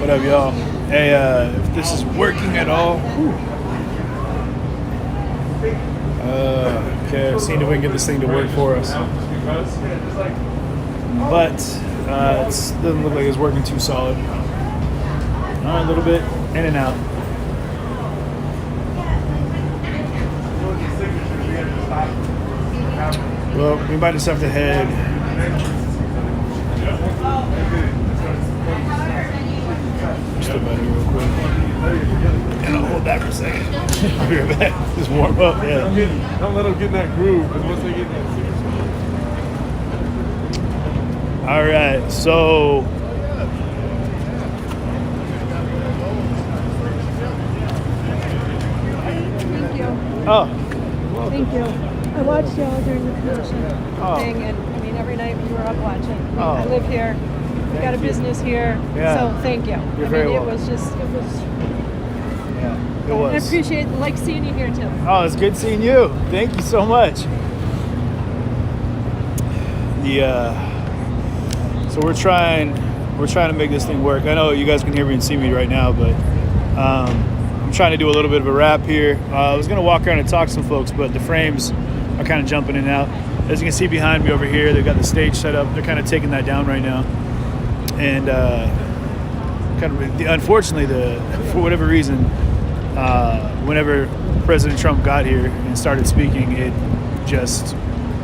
What up, y'all? Hey, if this is working at all. Okay, seeing if we can get this thing to work for us. But it doesn't look like it's working too solid. A little bit in and out. Well, we might just have to head. Step out here real quick. And I'll hold that for a second. I'll be right back. Just warm up. Yeah. Don't let them get in that groove, because once they get in that signature. All right, so. Thank you. Oh. Thank you. I watched y'all during the Kenosha thing, and I mean, every night we were up watching. I live here. We got a business here. Yeah. So thank you. You're very welcome. It was. Yeah, it was. I appreciate, like seeing you here too. Oh, it's good seeing you. Thank you so much. So we're trying to make this thing work. I know you guys can hear me and see me right now, but I'm trying to do a little bit of a wrap here. I was gonna walk around and talk to some folks, but the frames are kind of jumping in and out. As you can see behind me over here, they've got the stage set up. They're kind of taking that down right now, and unfortunately, for whatever reason, whenever President Trump got here and started speaking, it just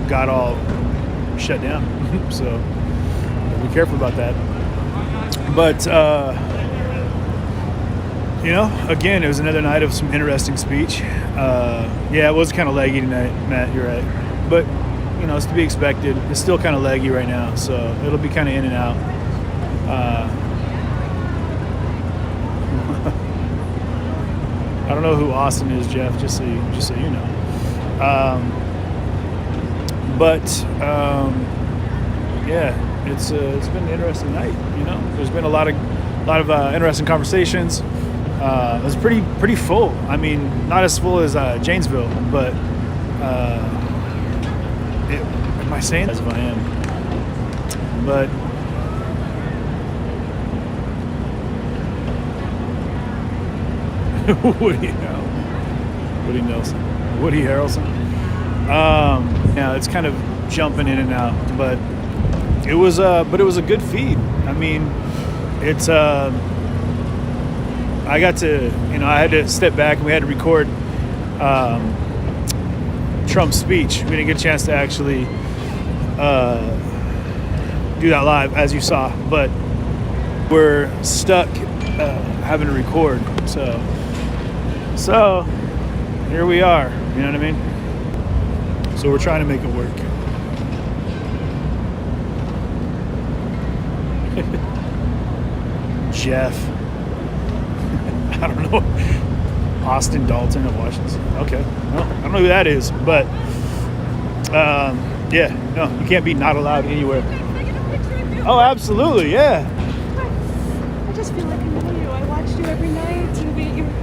got all shut down. So be careful about that. But again, it was another night of some interesting speech. Yeah, it was kind of laggy tonight, Matt. You're right, but it's to be expected. It's still kind of laggy right now, so it'll be kind of in and out. I don't know who Austin is, Jeff. Just so you know. Yeah, it's been an interesting night. There's been a lot of interesting conversations. It was pretty full. I mean, not as full as Janesville, but am I saying as if I am? But Woody Harrelson. Yeah, it's kind of jumping in and out, but it was a good feed. I mean, it's I got to I had to step back and we had to record Trump's speech. We didn't get a chance to actually do that live, as you saw, but we're stuck having to record. So here we are. You know what I mean? So we're trying to make it work. Jeff. I don't know. Austin Dalton of Washington. Okay. Well, I don't know who that is, but yeah, no, you can't be not allowed anywhere. Oh, absolutely, yeah. I just feel like I know you. I watched you every night, and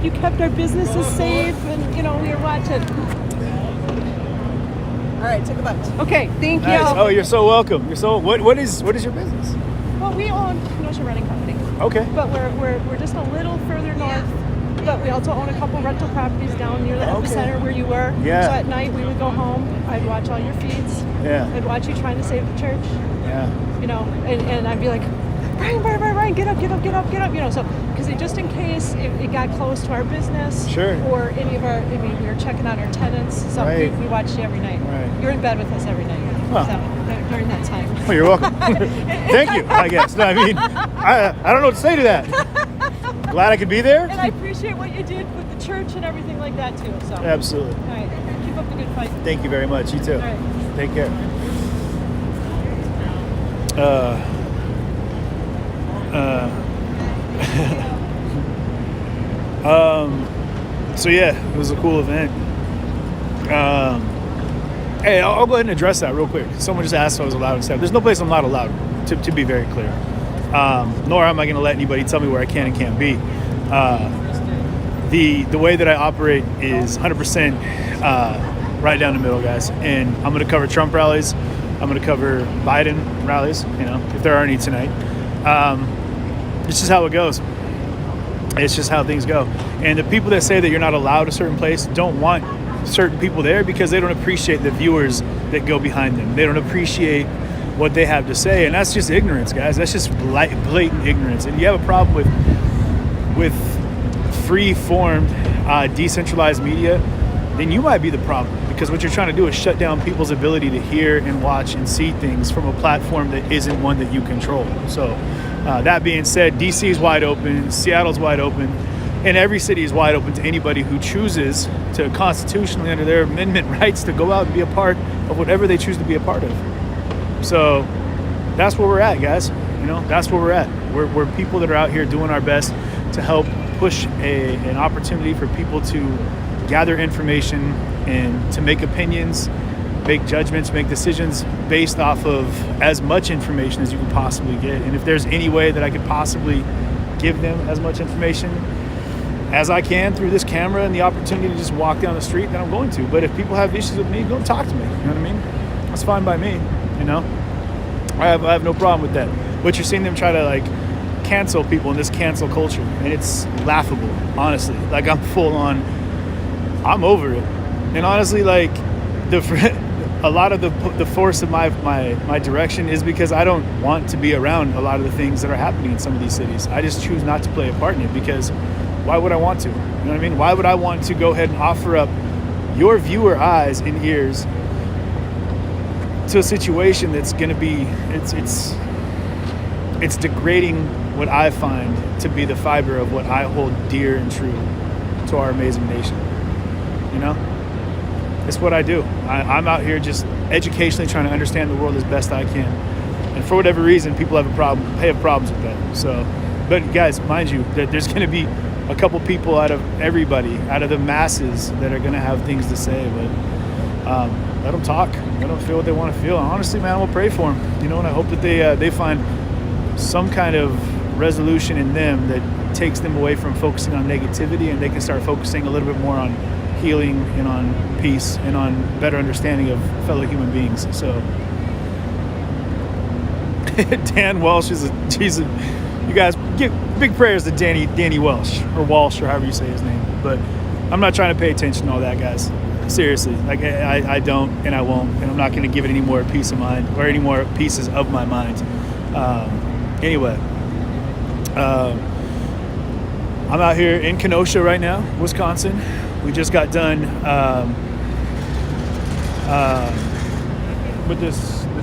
you kept our businesses safe, and we were watching. All right, take a bite. Okay, thank you. Nice. Oh, you're so welcome. What is your business? Well, we own Kenosha Renting Company. Okay. But we're just a little further north. But we also own a couple rental properties down near the epicenter where you were. Yeah. So at night we would go home. I'd watch all your feeds. Yeah. I'd watch you trying to save the church. Yeah. And I'd be like, Brian, get up. So because just in case it got close to our business. Sure. Or any of our, we were checking on our tenants. So right. we watched you every night. Right. You're in bed with us every night. Huh. So during that time. Oh, you're welcome. Thank you, I guess. No, I mean, I don't know what to say to that. Glad I could be there. And I appreciate what you did with the church and everything like that too. So. Absolutely. All right. Keep up the good fight. Thank you very much. You too. All right. Take care. So yeah, it was a cool event. Hey, I'll go ahead and address that real quick. Someone just asked if I was allowed to step. There's no place I'm not allowed, to be very clear. Nor am I going to let anybody tell me where I can and can't be. The way that I operate is 100% right down the middle, guys. And I'm going to cover Trump rallies. I'm going to cover Biden rallies, if there are any tonight. It's just how it goes. It's just how things go. And the people that say that you're not allowed a certain place don't want certain people there because they don't appreciate the viewers that go behind them. They don't appreciate what they have to say, and that's just ignorance, guys. That's just blatant ignorance. And you have a problem with free-formed, decentralized media, then you might be the problem, because what you're trying to do is shut down people's ability to hear and watch and see things from a platform that isn't one that you control. So that being said, DC is wide open, Seattle's wide open, and every city is wide open to anybody who chooses to constitutionally, under their amendment rights, to go out and be a part of whatever they choose to be a part of. So that's where we're at, guys. You know, that's where we're at. We're people that are out here doing our best to help push an opportunity for people to gather information and to make opinions, make judgments, make decisions based off of as much information as you can possibly get. And if there's any way that I could possibly give them as much information as I can through this camera and the opportunity to just walk down the street, then I'm going to. But if people have issues with me, go talk to me. You know what I mean? That's fine by me. You know, I have no problem with that. But you're seeing them try to like cancel people in this cancel culture, and it's laughable, honestly. Like, I'm full on, I'm over it. And honestly, like, a lot of the force of my direction is because I don't want to be around a lot of the things that are happening in some of these cities. I just choose not to play a part in it, because why would I want to? You know what I mean? Why would I want to go ahead and offer up your viewer eyes and ears to a situation that's going to be, it's degrading what I find to be the fiber of what I hold dear and true to our amazing nation. You know, it's what I do. I'm out here just educationally trying to understand the world as best I can. And for whatever reason, people have problems with that. So, but guys, mind you, that there's going to be a couple people out of everybody, out of the masses, that are going to have things to say. But let them talk. Let them feel what they want to feel. And honestly, man, we'll pray for them. You know, and I hope that they find some kind of resolution in them that takes them away from focusing on negativity, and they can start focusing a little bit more on healing and on peace and on better understanding of fellow human beings. So Dan Welsh you guys give big prayers to Danny Welsh, or Walsh, or however you say his name. But I'm not trying to pay attention to all that, guys. Seriously, like I don't, and I won't, and I'm not going to give it any more peace of mind, or any more pieces of my mind. Anyway, I'm out here in Kenosha right now, Wisconsin. We just got done with the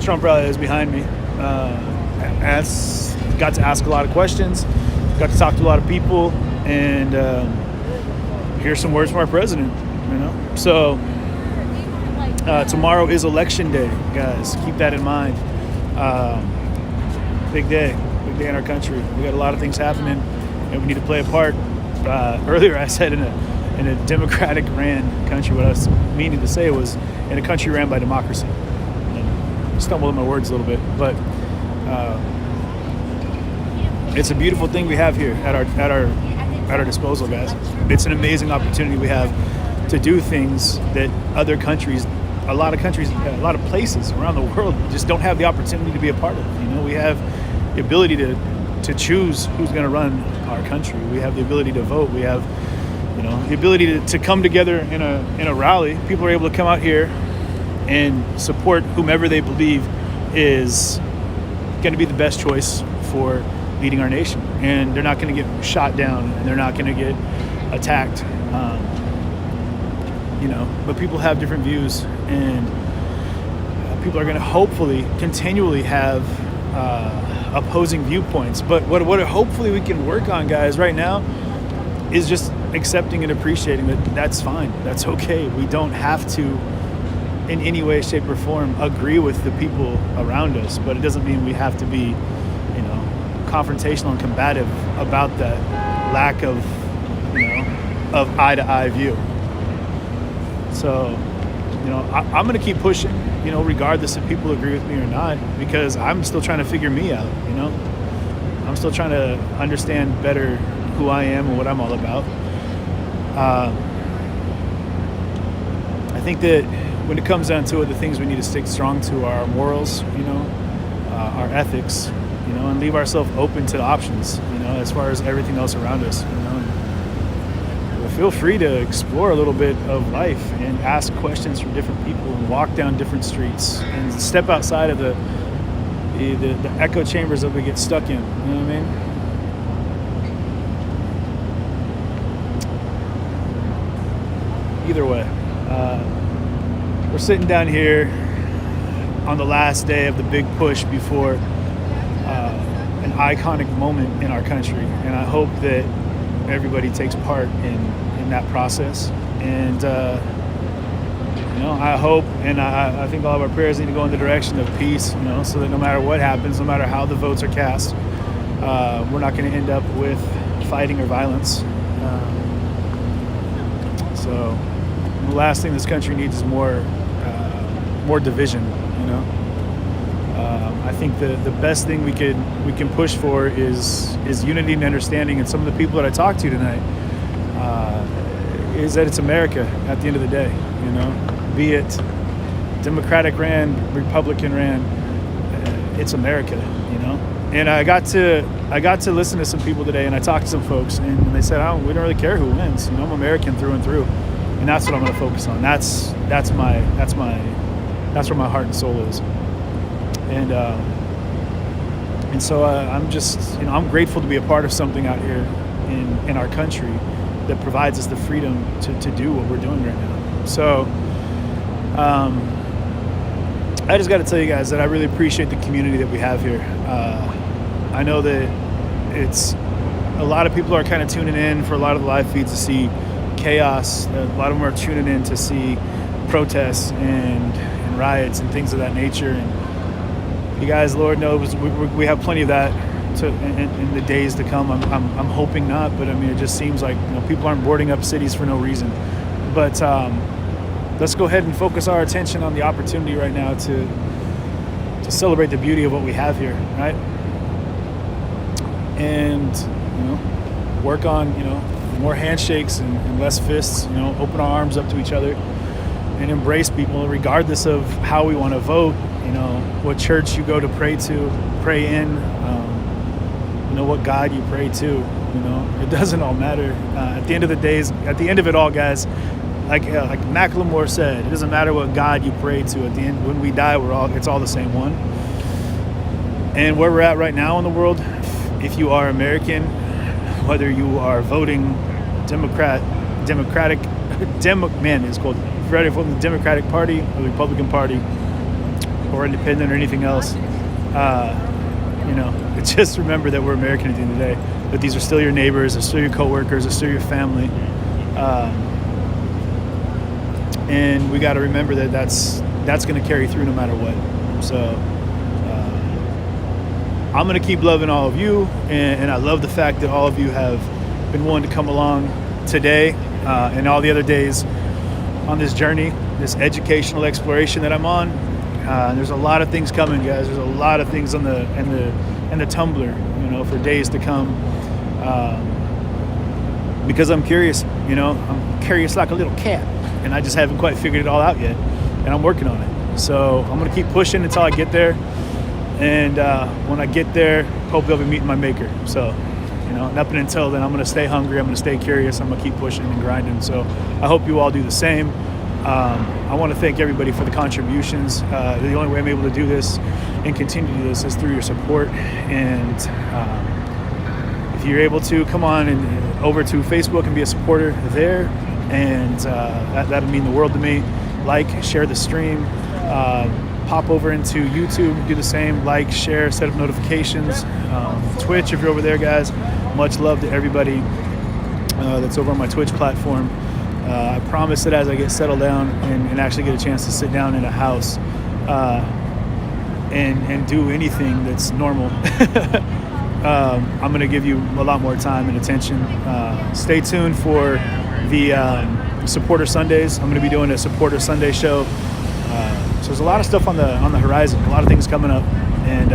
Trump rally that is behind me. Got to ask a lot of questions, got to talk to a lot of people, and hear some words from our president. You know, so tomorrow is election day, guys. Keep that in mind. Big day in our country. We got a lot of things happening, and we need to play a part. Earlier, I said in a democratic ran country. What I was meaning to say was in a country ran by democracy. And stumbled on my words a little bit, but it's a beautiful thing we have here at our disposal, guys. It's an amazing opportunity we have to do things that other countries, a lot of places around the world just don't have the opportunity to be a part of. You know, we have the ability to choose who's going to run our country. We have the ability to vote. We have, you know, the ability to come together in a rally. People are able to come out here and support whomever they believe is going to be the best choice for leading our nation. And they're not going to get shot down, and they're not going to get attacked. You know, but people have different views, and people are going to hopefully continually have opposing viewpoints. But what hopefully we can work on, guys, right now is just accepting and appreciating that that's fine. That's okay. We don't have to, in any way, shape, or form, agree with the people around us. But it doesn't mean we have to be, you know, confrontational and combative about that lack of, you know, of eye-to-eye view. So, you know, I'm going to keep pushing, you know, regardless if people agree with me or not, because I'm still trying to figure me out, you know. I'm still trying to understand better who I am and what I'm all about. I think that when it comes down to it, the things we need to stick strong to are our morals, you know, our ethics, and leave ourselves open to the options, as far as everything else around us, And feel free to explore a little bit of life and ask questions from different people and walk down different streets and step outside of the echo chambers that we get stuck in. You know what I mean? Either way, we're sitting down here on the last day of the big push before an iconic moment in our country, and I hope that everybody takes part in that process. And I hope, and I think all of our prayers need to go in the direction of peace, so that no matter what happens, no matter how the votes are cast, we're not going to end up with fighting or violence. So the last thing this country needs is more division. I think the best thing we can push for is unity and understanding. And some of the people that I talked to tonight is that it's America at the end of the day. Be it Democratic ran, Republican ran, it's America. And I got to listen to some people today, and I talked to some folks, and they said, we don't really care who wins. I'm American through and through, and that's what I'm going to focus on. That's where my heart and soul is. And so I'm just, I'm grateful to be a part of something out here in our country that provides us the freedom to do what we're doing right now. So I just got to tell you guys that I really appreciate the community that we have here. I know that it's a lot of people are kind of tuning in for a lot of the live feeds to see chaos. A lot of them are tuning in to see protests and riots and things of that nature. And you guys, Lord knows, we have plenty of that in the days to come. I'm hoping not, but I mean, it just seems like people aren't boarding up cities for no reason. But let's go ahead and focus our attention on the opportunity right now to celebrate the beauty of what we have here, right? And work on more handshakes and less fists. Open our arms up to each other and embrace people regardless of how we want to vote. What church you go to pray in, what God you pray to. It doesn't all matter. At the end of it all, guys, like Macklemore said, it doesn't matter what God you pray to. At the end, when we die, it's all the same one. And where we're at right now in the world, if you are American, whether you are voting Democratic, it's called ready for the Democratic Party or the Republican Party or independent or anything else, just remember that we're American at the end of the day. But these are still your neighbors, they're still your coworkers, they're still your family. And we got to remember that that's going to carry through no matter what. So I'm going to keep loving all of you, and I love the fact that all of you have been willing to come along today and all the other days on this journey, this educational exploration that I'm on. There's a lot of things coming, guys. There's a lot of things on the Tumblr, for days to come. Because I'm curious, I'm curious like a little cat, and I just haven't quite figured it all out yet, and I'm working on it. So I'm gonna keep pushing until I get there, and when I get there, hopefully I'll be meeting my maker. So, and up until then, I'm gonna stay hungry. I'm gonna stay curious. I'm gonna keep pushing and grinding. So I hope you all do the same. I want to thank everybody for the contributions. The only way I'm able to do this and continue to do this is through your support. And if you're able to, come on and over to Facebook and be a supporter there. And that'll mean the world to me. Like, share the stream. Pop over into YouTube, do the same. Like, share, set up notifications. Twitch, if you're over there, guys. Much love to everybody that's over on my Twitch platform. I promise that as I get settled down and actually get a chance to sit down in a house and do anything that's normal, I'm going to give you a lot more time and attention. Stay tuned for the Supporter Sundays. I'm going to be doing a Supporter Sunday show. So there's a lot of stuff on the horizon, a lot of things coming up, and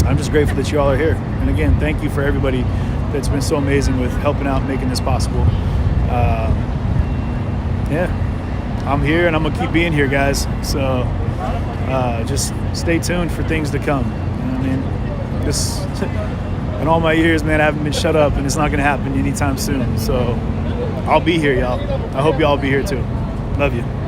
I'm just grateful that you all are here. And again, thank you for everybody that's been so amazing with helping out, making this possible. I'm here and I'm gonna keep being here, guys. So just stay tuned for things to come. know what I mean? This, in all my years, man, I haven't been shut up, and it's not gonna happen anytime soon. So I'll be here, y'all. I hope y'all be here too. Love you.